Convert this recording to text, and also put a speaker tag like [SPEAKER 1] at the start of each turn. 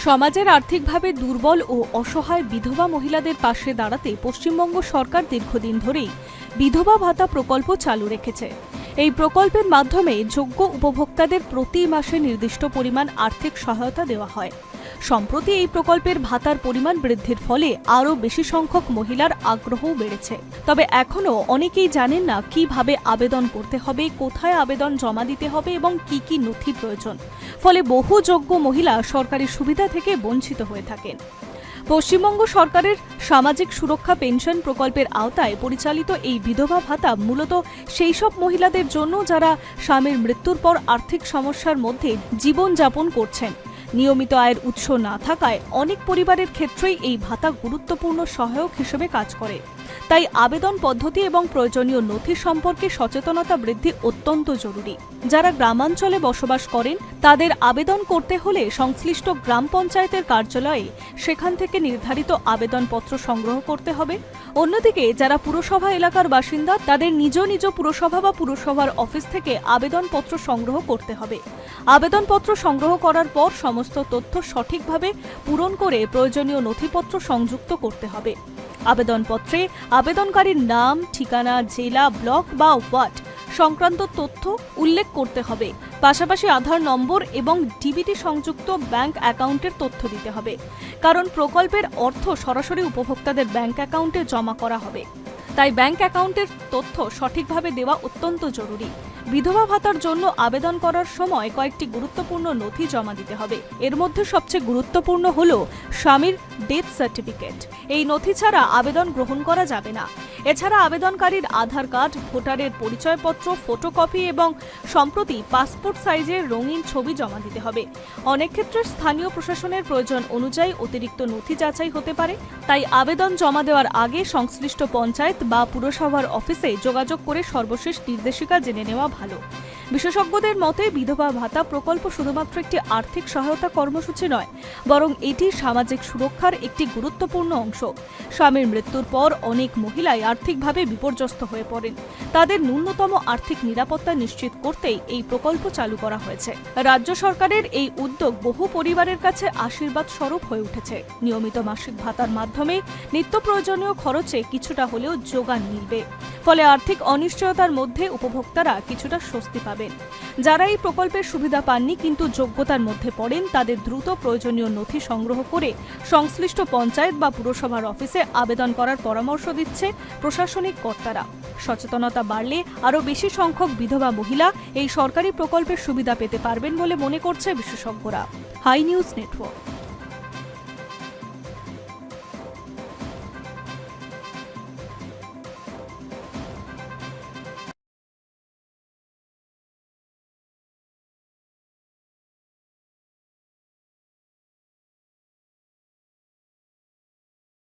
[SPEAKER 1] সমাজের আর্থিকভাবে দুর্বল ও অসহায় বিধবা মহিলাদের পাশে দাঁড়াতে পশ্চিমবঙ্গ সরকার দীর্ঘদিন ধরেই বিধবা ভাতা প্রকল্প চালু রেখেছে। এই প্রকল্পের মাধ্যমে যোগ্য উপভোক্তাদের প্রতি মাসে নির্দিষ্ট পরিমাণ আর্থিক সহায়তা দেওয়া হয়। সম্প্রতি এই প্রকল্পের ভাতার পরিমাণ বৃদ্ধির ফলে আরও বেশি সংখ্যক মহিলার আগ্রহও বেড়েছে। তবে এখনও অনেকেই জানেন না কিভাবে আবেদন করতে হবে, কোথায় আবেদন জমা দিতে হবে এবং কি কি নথি প্রয়োজন। ফলে বহু যোগ্য মহিলা সরকারি সুবিধা থেকে বঞ্চিত হয়ে থাকেন। পশ্চিমবঙ্গ সরকারের সামাজিক সুরক্ষা পেনশন প্রকল্পের আওতায় পরিচালিত এই বিধবা ভাতা মূলত সেই সব মহিলাদের জন্য যারা স্বামীর মৃত্যুর পর আর্থিক সমস্যার মধ্যে জীবনযাপন করছেন। নিয়মিত আয়ের উৎস না থাকায় অনেক পরিবারের ক্ষেত্রেই এই ভাতা গুরুত্বপূর্ণ সহায়ক হিসেবে কাজ করে। তাই আবেদন পদ্ধতি এবং প্রয়োজনীয় নথি সম্পর্কে সচেতনতা বৃদ্ধি অত্যন্ত জরুরি। যারা গ্রামাঞ্চলে বসবাস করেন তাদের আবেদন করতে হলে সংশ্লিষ্ট গ্রাম পঞ্চায়েতের কার্যালয়ে সেখান থেকে নির্ধারিত আবেদনপত্র সংগ্রহ করতে হবে। অন্যদিকে যারা পুরসভা এলাকার বাসিন্দা তাদের নিজ নিজ পুরসভা বা পুরসভার অফিস থেকে আবেদনপত্র সংগ্রহ করতে হবে। আবেদনপত্র সংগ্রহ করার পর সমস্ত তথ্য সঠিকভাবে পূরণ করে প্রয়োজনীয় নথিপত্র সংযুক্ত করতে হবে। আবেদনপত্রে আবেদনকারীর নাম, ঠিকানা, জেলা, ব্লক বা ওয়ার্ড সংক্রান্ত তথ্য উল্লেখ করতে হবে। পাশাপাশি আধার নম্বর এবং ডিবিটি সংযুক্ত ব্যাংক অ্যাকাউন্টের তথ্য দিতে হবে, কারণ প্রকল্পের অর্থ সরাসরি উপভোক্তাদের ব্যাংক অ্যাকাউন্টে জমা করা হবে। তাই ব্যাংক অ্যাকাউন্টের তথ্য সঠিকভাবে দেওয়া অত্যন্ত জরুরি। বিধবা ভাতার জন্য আবেদন করার সময় কয়েকটি গুরুত্বপূর্ণ নথি জমা দিতে হবে। এর মধ্যে সবচেয়ে গুরুত্বপূর্ণ হল স্বামীর ডেথ সার্টিফিকেট। এই নথি ছাড়া আবেদন গ্রহণ করা যাবে না। এছাড়া আবেদনকারীর আধার কার্ড, ভোটারের পরিচয়পত্র, ফটোকপি এবং সম্প্রতি পাসপোর্ট সাইজের রঙিন ছবি জমা দিতে হবে। অনেক ক্ষেত্রে স্থানীয় প্রশাসনের প্রয়োজন অনুযায়ী অতিরিক্ত নথি যাচাই হতে পারে। তাই আবেদন জমা দেওয়ার আগে সংশ্লিষ্ট পঞ্চায়েত বা পুরসভার অফিসে যোগাযোগ করে সর্বশেষ নির্দেশিকা জেনে নেওয়া ভালো। বিশেষজ্ঞদের মতে বিধবা ভাতা প্রকল্প শুধুমাত্র একটি আর্থিক সহায়তা কর্মসূচি নয়, বরং এটি সামাজিক সুরক্ষার একটি গুরুত্বপূর্ণ অংশ। স্বামীর মৃত্যুর পর অনেক মহিলাই আর্থিকভাবে বিপর্যস্ত হয়ে পড়েন। তাদের ন্যূনতম আর্থিক নিরাপত্তা নিশ্চিত করতেই এই প্রকল্প চালু করা হয়েছে। রাজ্য সরকারের এই উদ্যোগ বহু পরিবারের কাছে আশীর্বাদ স্বরূপ হয়ে উঠেছে। নিয়মিত মাসিক ভাতার মাধ্যমে নিত্য প্রয়োজনীয় খরচে কিছুটা হলেও যোগান মিলবে। ফলে আর্থিক অনিশ্চয়তার মধ্যে উপভোক্তারা কিছুটা স্বস্তি পাবেন। যারা এই প্রকল্পের সুবিধা পাননি কিন্তু যোগ্যতার মধ্যে পড়েন তাদের দ্রুত প্রয়োজনীয় নথি সংগ্রহ করে সংশ্লিষ্ট পঞ্চায়েত বা পুরসভার অফিসে আবেদন করার পরামর্শ দিচ্ছে প্রশাসনিক কর্তারা। সচেতনতা বাড়লে আরও বেশি সংখ্যক বিধবা মহিলা এই সরকারি প্রকল্পের সুবিধা পেতে পারবেন বলে মনে করছে বিশেষজ্ঞরা। High news network.